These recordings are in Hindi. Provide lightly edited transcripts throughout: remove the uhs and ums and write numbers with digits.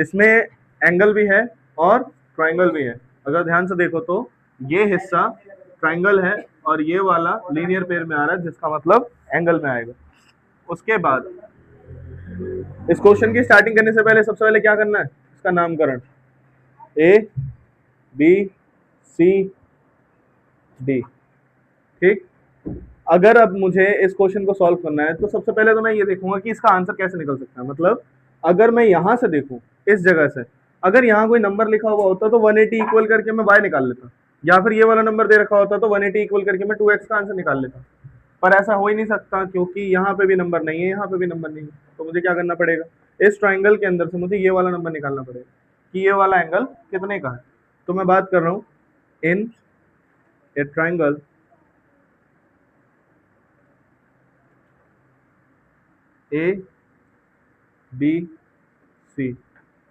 इसमें एंगल भी है और ट्राइंगल भी है। अगर ध्यान से देखो तो ये हिस्सा ट्राइंगल है और ये वाला लीनियर पेयर में आ रहा है, जिसका मतलब एंगल में आएगा। उसके बाद इस क्वेश्चन की स्टार्टिंग करने से पहले सबसे पहले क्या करना है, इसका नामकरण ए बी सी डी। ठीक, अगर अब मुझे इस क्वेश्चन को सॉल्व करना है तो सबसे पहले तो मैं ये देखूंगा कि इसका आंसर कैसे निकल सकता है। मतलब अगर मैं यहां से देखूं, इस जगह से अगर यहाँ कोई नंबर लिखा हुआ होता तो 180 इक्वल करके मैं y निकाल लेता, या फिर ये वाला नंबर दे रखा होता तो 180 इक्वल करके मैं 2x का आंसर निकाल लेता। पर ऐसा हो ही नहीं सकता, क्योंकि यहाँ पे भी नंबर नहीं है, यहाँ पे भी नंबर नहीं है। तो मुझे क्या करना पड़ेगा, इस ट्राइंगल के अंदर से मुझे ये वाला नंबर निकालना पड़ेगा कि ये वाला एंगल कितने का है। तो मैं बात कर रहा हूँ in a triangle A B C,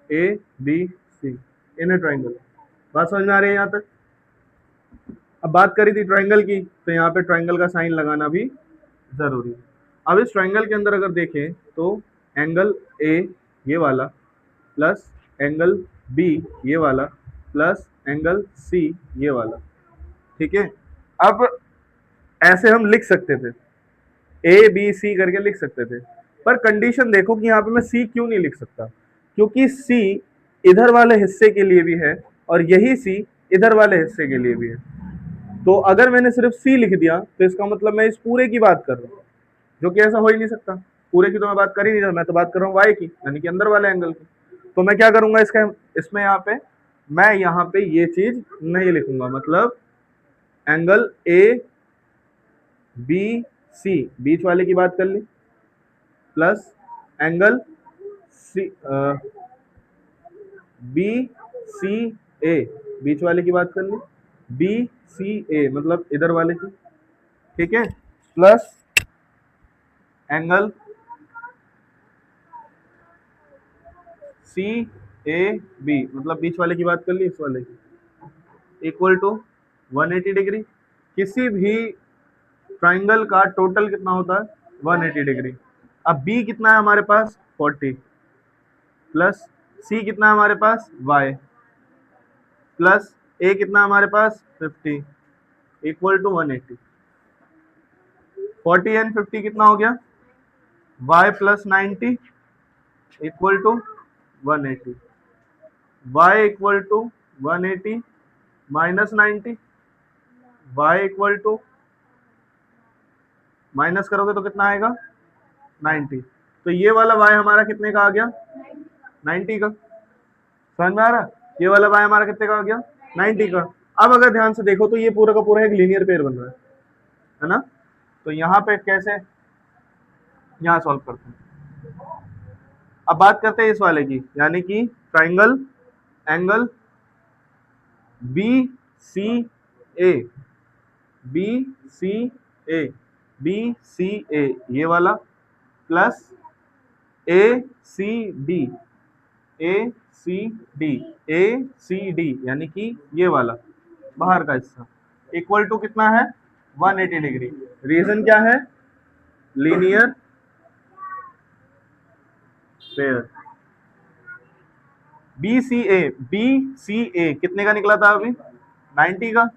A B C in a triangle. बात समझ में आ रही है यहाँ तक? अब बात करी थी ट्राइंगल की, तो यहाँ पे ट्राइंगल का साइन लगाना भी जरूरी है। अब इस ट्राइंगल के अंदर अगर देखें तो एंगल ए ये वाला प्लस एंगल बी ये वाला प्लस एंगल सी ये वाला, ठीक है। अब ऐसे हम लिख सकते थे, ए बी सी करके लिख सकते थे, पर कंडीशन देखो कि यहाँ पे मैं सी क्यों नहीं लिख सकता, क्योंकि सी इधर वाले हिस्से के लिए भी है और यही सी इधर वाले हिस्से के लिए भी है। तो अगर मैंने सिर्फ सी लिख दिया तो इसका मतलब मैं इस पूरे की बात कर रहा हूँ, जो कि ऐसा हो ही नहीं सकता। पूरे की तो मैं बात कर ही नहीं रहा, मैं तो बात कर रहा हूँ वाई की, यानी कि अंदर वाले एंगल की। तो मैं क्या करूंगा, इसमें यहाँ पे ये चीज नहीं लिखूंगा। मतलब एंगल ए बी सी बीच वाले की बात कर ली, plus angle C B C A बीच वाले की बात कर ली, बी सी ए मतलब इधर वाले की, ठीक है, plus angle C A B मतलब बीच वाले की बात कर ली, इस वाले की, इक्वल टू 180 डिग्री। किसी भी ट्राइंगल का टोटल कितना होता है, 180 डिग्री। अब बी कितना है हमारे पास, 40, प्लस सी कितना है हमारे पास, y, प्लस ए कितना है हमारे पास, 50, इक्वल टू 180। 40 एंड 50 कितना हो गया, y plus 90 equal to 180, y equal to 180 minus 90, y equal to minus करोगे तो कितना आएगा, 90। तो ये वाला y हमारा कितने का आ गया, 90 का। समझ में आ रहा, ये वाला y हमारा कितने का आ गया, 90 का। अब अगर ध्यान से देखो तो ये पूरा का पूरा एक लीनियर पेयर बन रहा है ना। तो यहाँ पे कैसे, यहाँ सॉल्व करते हैं। अब बात करते हैं इस वाले की, यानी कि triangle angle B C A, B C A, B C ए ये वाला, प्लस ए सी डी, ए सी डी, ए सी डी यानी कि ये वाला बाहर का हिस्सा, इक्वल टू कितना है, 180 डिग्री। रीजन क्या है, लीनियर पेयर। बी सी ए कितने का निकला था अभी, 90 का।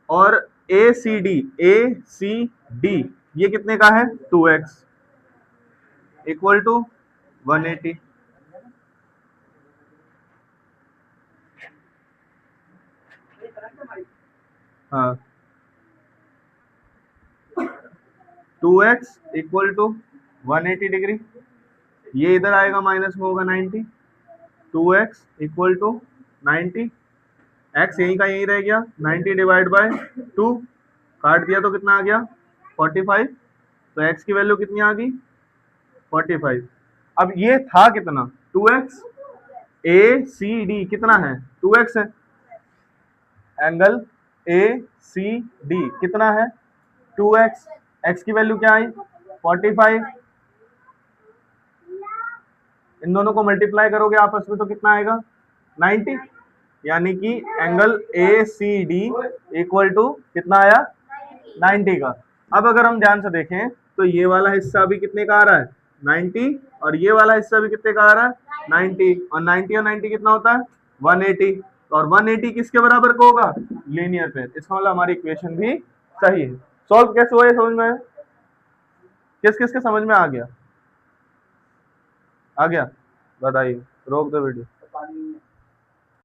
और ए सी डी ये कितने का है, 2x, इक्वल टू 180। हाँ, 2x इक्वल टू 180 डिग्री, ये इधर आएगा माइनस में होगा 90, 2x इक्वल टू 90, x यहीं का यहीं रह गया, 90 डिवाइड बाय 2 काट दिया तो कितना आ गया, 45। तो x की वैल्यू कितनी आ गई, 45। अब ये था कितना, 2x, ए सी डी कितना है, 2x है, एंगल ए सी डी कितना है, 2x, x की वैल्यू क्या आई, 45। इन दोनों को मल्टीप्लाई करोगे आपस में तो कितना आएगा, 90, यानी कि angle A C D equal to कितना आया, 90 का। अब अगर हम ध्यान से देखें तो ये वाला हिस्सा भी कितने का आ रहा है, 90 और ये वाला हिस्सा भी कितने का आ रहा है 90 और 90 और 90 कितना होता है 180 और 180 किसके बराबर का होगा लीनियर पेयर। इसका मतलब हमारी इक्वेशन भी सही है। सॉल्व कैसे हुआ ये समझ में आया? किस किस के समझ में आ गया बताइए। रोक दो वीडियो।